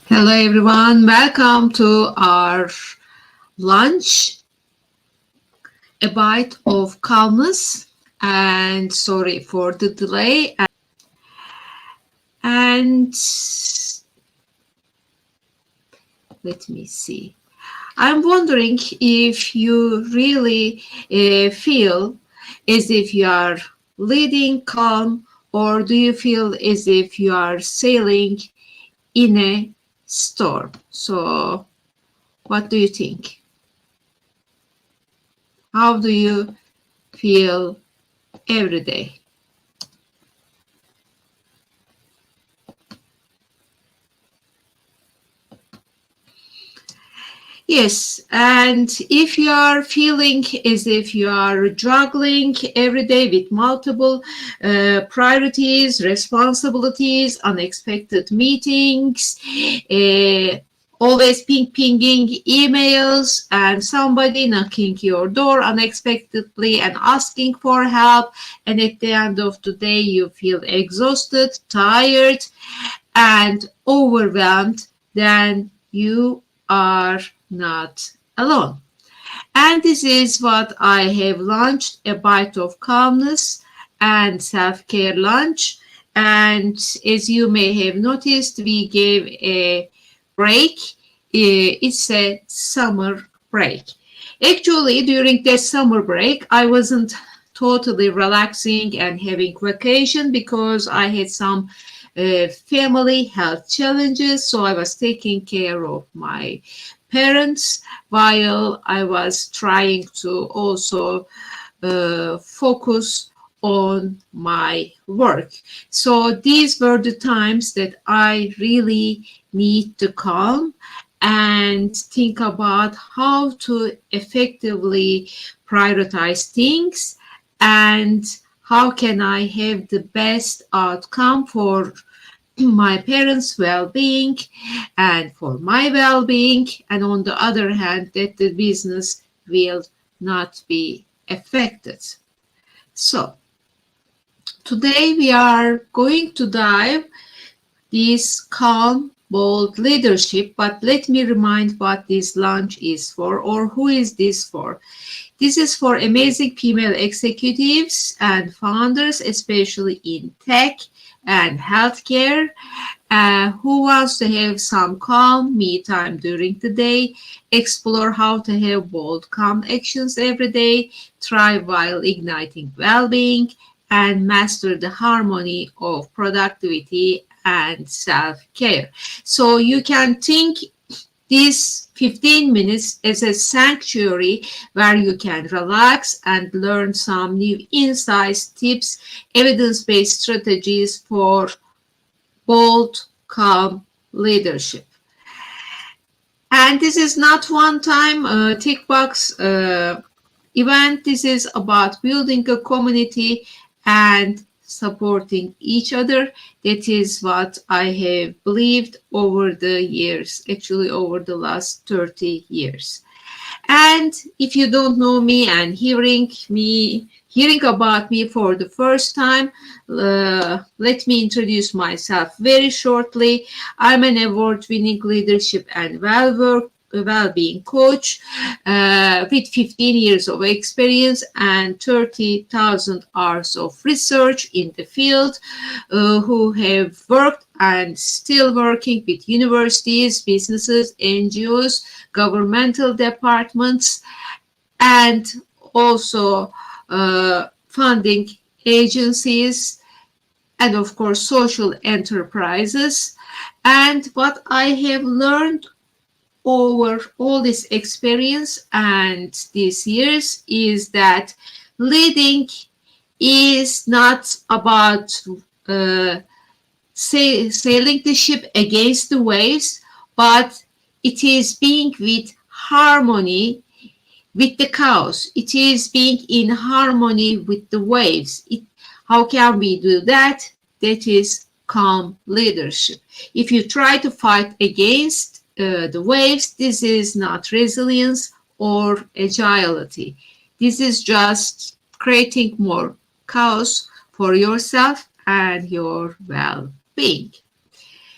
Hello, everyone. Welcome to our lunch, a bite of calmness. And sorry for the delay. And let me see. I'm wondering if you really feel as if you are leading calm, or do you feel as if you are sailing in a storm? So, what do you think? How do you feel every day? Yes, and if you are feeling as if you are juggling every day with multiple priorities, responsibilities, unexpected meetings, uh, always pinging emails, and somebody knocking your door unexpectedly and asking for help, and at the end of the day you feel exhausted, tired, and overwhelmed, then you are not alone. And this is what I have launched, a bite of calmness and self-care lunch. And as you may have noticed, we gave a break. It's a summer break. Actually, during that summer break, I wasn't totally relaxing and having vacation because I had some family health challenges. So I was taking care of my parents while I was trying to also focus on my work. So these were the times that I really need to calm and think about how to effectively prioritize things and how can I have the best outcome for my parents' well-being and for my well-being, and on the other hand that the business will not be affected. So today we are going to dive this calm, bold leadership, but let me remind what this launch is for, or who is this for. This is for amazing female executives and founders, especially in tech and healthcare, who wants to have some calm me time during the day, explore how to have bold, calm actions every day, thrive while igniting well-being, and master the harmony of productivity and self-care. So you can think these 15 minutes as a sanctuary where you can relax and learn some new insights, tips, evidence-based strategies for bold, calm leadership. And this is not one-time tick box event. This is about building a community and supporting each other. That is what I have believed over the years, actually over the last 30 years. And if you don't know me and hearing about me for the first time, let me introduce myself very shortly. I'm an award-winning leadership and well-being coach with 15 years of experience and 30,000 hours of research in the field, who have worked and still working with universities, businesses, NGOs, governmental departments, and also funding agencies, and of course social enterprises. And what I have learned over all this experience and these years is that leading is not about uh, sailing the ship against the waves, but it is being with harmony with the chaos. It is being in harmony with the waves. How can we do that? That is calm leadership. If you try to fight against the waves, this is not resilience or agility. This is just creating more chaos for yourself and your well-being.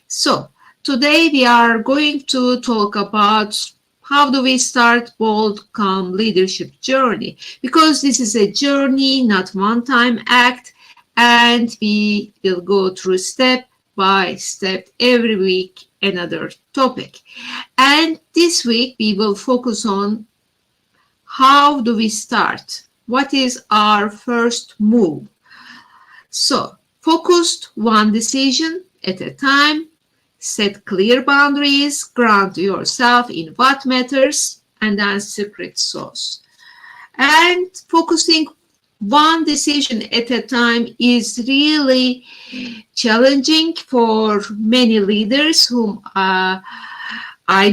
So Today we are going to talk about how do we start bold, calm leadership journey, because this is a journey, not one-time act, and we will go through step by step every week another topic. And this week we will focus on how do we start? What is our first move? So, focused one decision at a time, set clear boundaries, ground yourself in what matters, and then secret sauce. And focusing one decision at a time is really challenging for many leaders whom I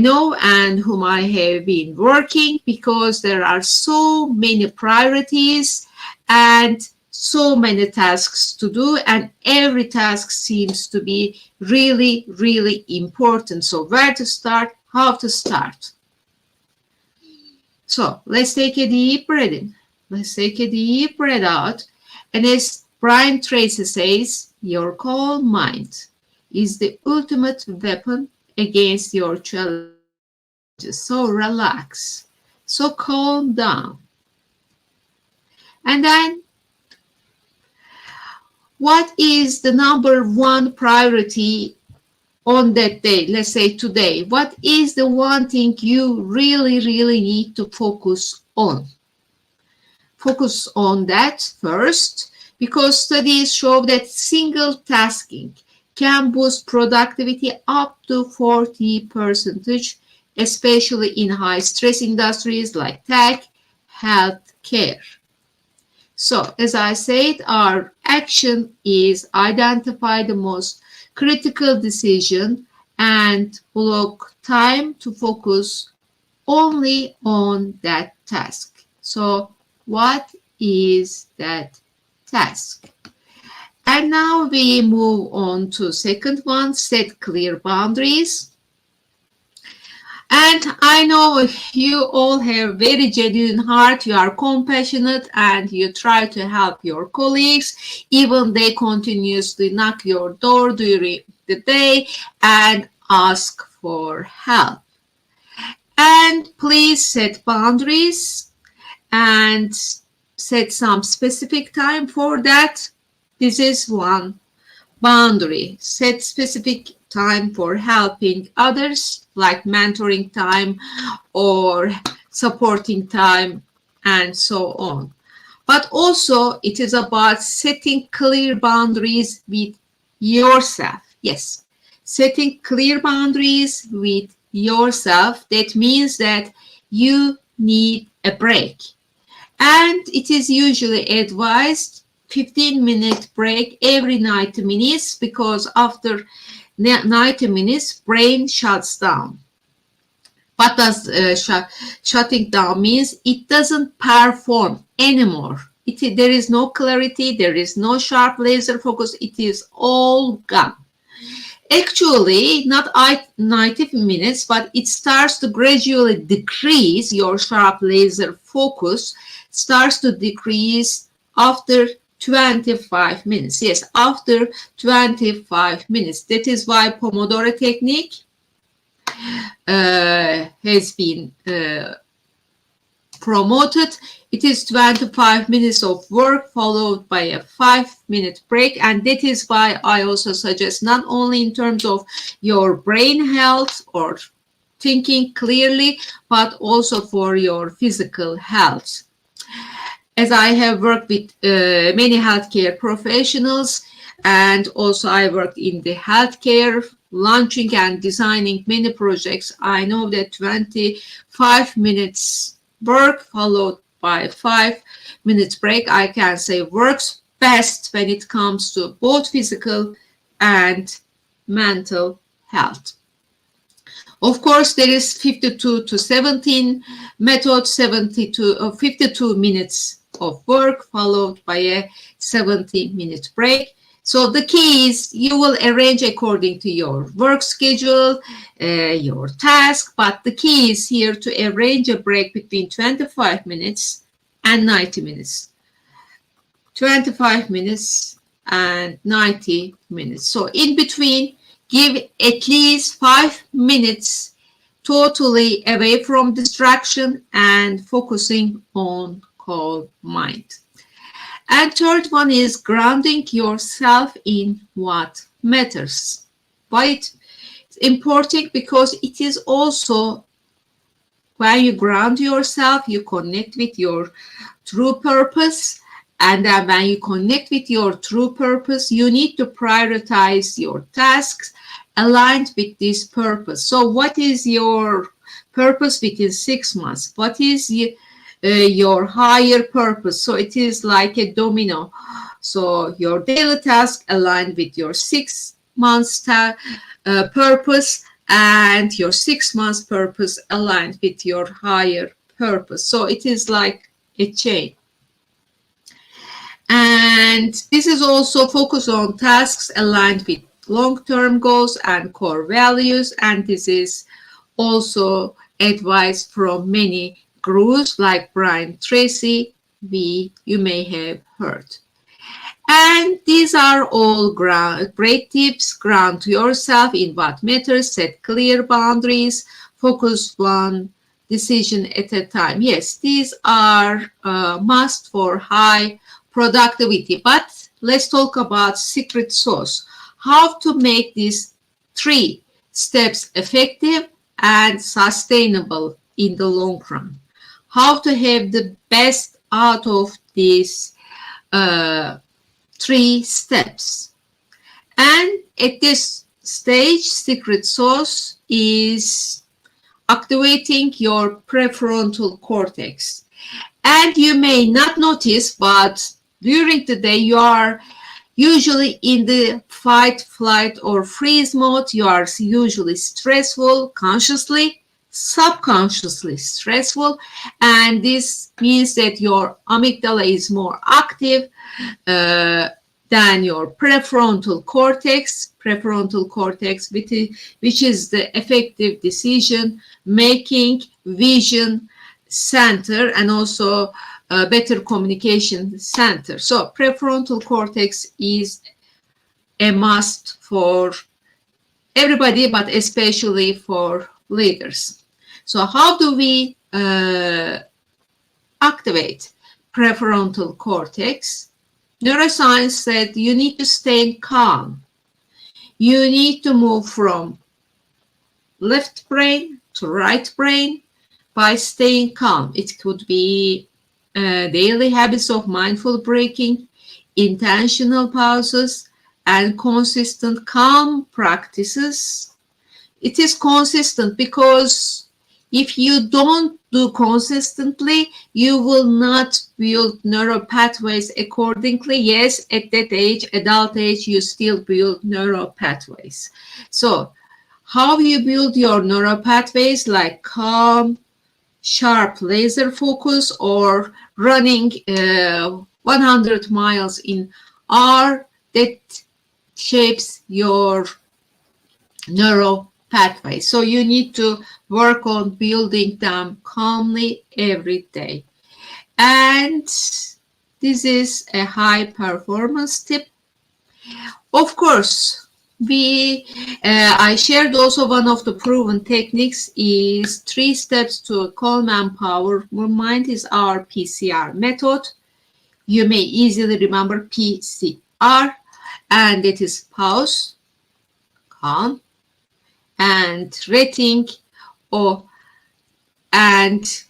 know and whom I have been working, because there are so many priorities and so many tasks to do, and every task seems to be really, really important. So where to start, how to start? So let's take a deep breath in. Let's take a deep breath out. And as Brian Tracy says, your calm mind is the ultimate weapon against your challenges. So relax. So calm down. And then, what is the number one priority on that day? Let's say today. What is the one thing you really, really need to focus on? Focus on that first, because studies show that single tasking can boost productivity up to 40%, especially in high stress industries like tech, healthcare. So, as I said, our action is identify the most critical decision and block time to focus only on that task. So, what is that task? And now we move on to second one, set clear boundaries. And I know you all have very genuine heart, you are compassionate, and you try to help your colleagues, even they continuously knock your door during the day and ask for help. And please set boundaries and set some specific time for that. This is one boundary. Set specific time for helping others, like mentoring time or supporting time, and so on. But also it is about setting clear boundaries with yourself. Yes, setting clear boundaries with yourself. That means that you need a break. And it is usually advised 15-minute break every 90 minutes, because after 90 minutes, brain shuts down. What does shutting down means? It doesn't perform anymore. There is no clarity, there is no sharp laser focus, it is all gone. Actually, not 90 minutes, but it starts to gradually decrease. Your sharp laser focus starts to decrease after 25 minutes. Yes, after 25 minutes. That is why Pomodoro technique has been promoted. It is 25 minutes of work followed by a 5-minute break. And that is why I also suggest, not only in terms of your brain health or thinking clearly, but also for your physical health. As I have worked with many healthcare professionals, and also I worked in the healthcare, launching and designing many projects, I know that 25 minutes work followed by 5 minutes break, I can say works best when it comes to both physical and mental health. Of course, there is 52 to 17 method, 52 minutes of work followed by a 17-minute break. So the key is you will arrange according to your work schedule, your task, but the key is here to arrange a break between 25 minutes and 90 minutes. 25 minutes and 90 minutes. So in between, Give at least 5 minutes totally away from distraction and focusing on calm mind. And third one is grounding yourself in what matters. Why it's important? Because it is also when you ground yourself, you connect with your true purpose. And then when you connect with your true purpose, you need to prioritize your tasks aligned with this purpose. So what is your purpose within 6 months? What is your higher purpose? So it is like a domino. So your daily task aligned with your 6 months purpose, and your 6 months purpose aligned with your higher purpose. So it is like a chain. And this is also focus on tasks aligned with long-term goals and core values. And this is also advice from many gurus like Brian Tracy, you may have heard. And these are all great tips. Ground yourself in what matters, set clear boundaries, focus one decision at a time. Yes, these are must for high productivity. But let's talk about secret sauce. How to make these 3 steps effective and sustainable in the long run. How to have the best out of these 3 steps. And at this stage, secret sauce is activating your prefrontal cortex. And you may not notice, but during the day you are usually in the fight, flight, or freeze mode. You are usually stressful, consciously, subconsciously stressful, and this means that your amygdala is more active than your prefrontal cortex, which is the effective decision making, vision center, and also better communication center. So prefrontal cortex is a must for everybody, but especially for leaders. So how do we activate prefrontal cortex? Neuroscience said you need to stay calm. You need to move from left brain to right brain by staying calm. It could be daily habits of mindful breathing, intentional pauses, and consistent calm practices. It is consistent because if you don't do consistently, you will not build neural pathways accordingly. Yes, at that age, adult age, you still build neural pathways. So how you build your neural pathways, like calm, sharp laser focus, or running 100 miles in hour, that shapes your neural pathway. So you need to work on building them calmly every day. And this is a high performance tip. Of course, I shared also one of the proven techniques is 3 steps to a calm and powerful mind is our PCR method. You may easily remember PCR, and it is pause, calm, and rating, and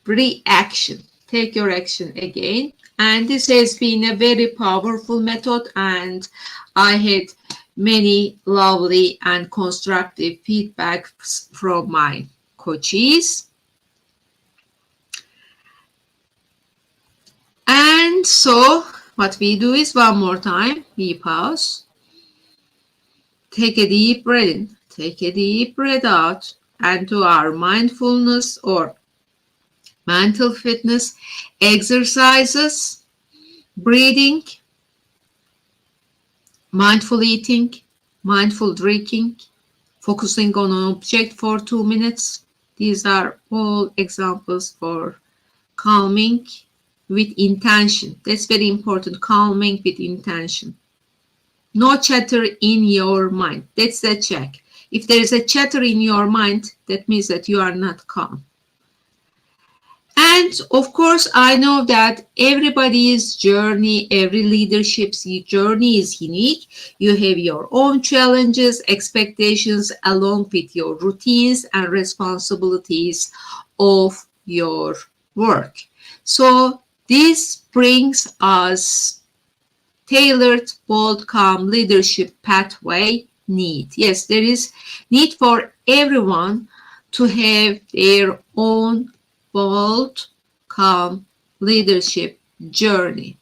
reaction. Take your action again. And this has been a very powerful method, and I had many lovely and constructive feedback from my coaches. And so what we do is, one more time, we pause, take a deep breath in, take a deep breath out, and do our mindfulness or mental fitness exercises, breathing, mindful eating, mindful drinking, focusing on an object for 2 minutes. These are all examples for calming with intention. That's very important, calming with intention. No chatter in your mind. That's the check. If there is a chatter in your mind, that means that you are not calm. And of course, I know that everybody's journey, every leadership's journey is unique. You have your own challenges, expectations, along with your routines and responsibilities of your work. So this brings us tailored, bold, calm leadership pathway need. Yes, there is need for everyone to have their own bold, calm leadership journey.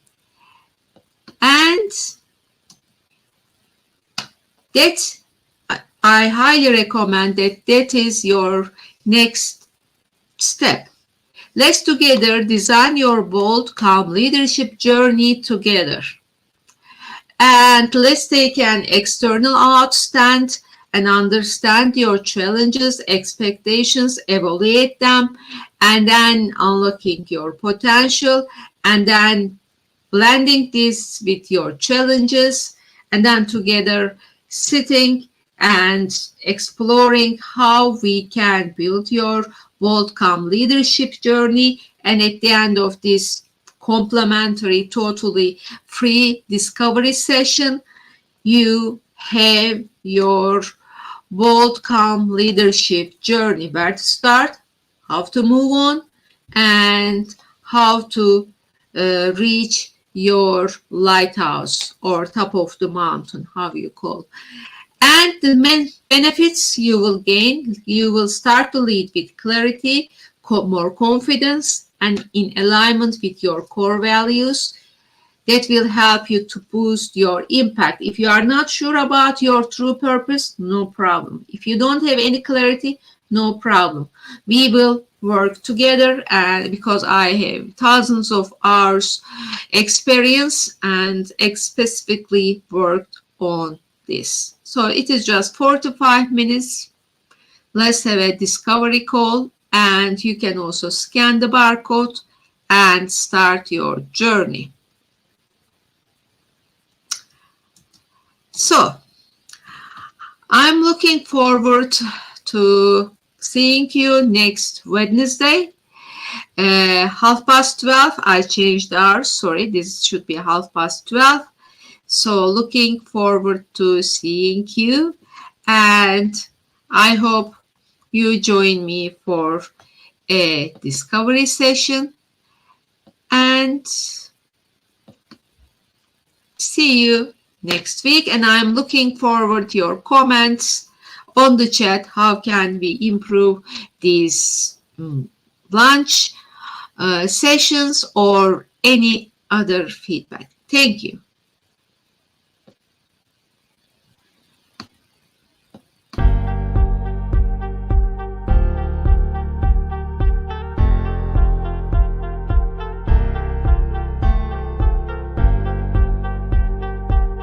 And that I highly recommend that is your next step. Let's together design your bold, calm leadership journey together. And let's take an external outstand and understand your challenges, expectations, evaluate them, and then unlocking your potential, and then blending this with your challenges, and then together sitting and exploring how we can build your bold, calm leadership journey. And at the end of this complimentary, totally free discovery session, you have your bold, calm leadership journey, where to start, how to move on, and how to reach your lighthouse or top of the mountain, how you call. And the main benefits you will gain, you will start to lead with clarity, more confidence, and in alignment with your core values. That will help you to boost your impact. If you are not sure about your true purpose, no problem. If you don't have any clarity, no problem. We will work together, and because I have thousands of hours experience and specifically worked on this. So it is just 4 to 5 minutes. Let's have a discovery call, and you can also scan the barcode and start your journey. So I'm looking forward to seeing you next Wednesday, 12:30. I changed hours. Sorry, this should be 12:30. So looking forward to seeing you, and I hope you join me for a discovery session, and see you next week. And I'm looking forward to your comments on the chat. How can we improve these lunch sessions or any other feedback? Thank you.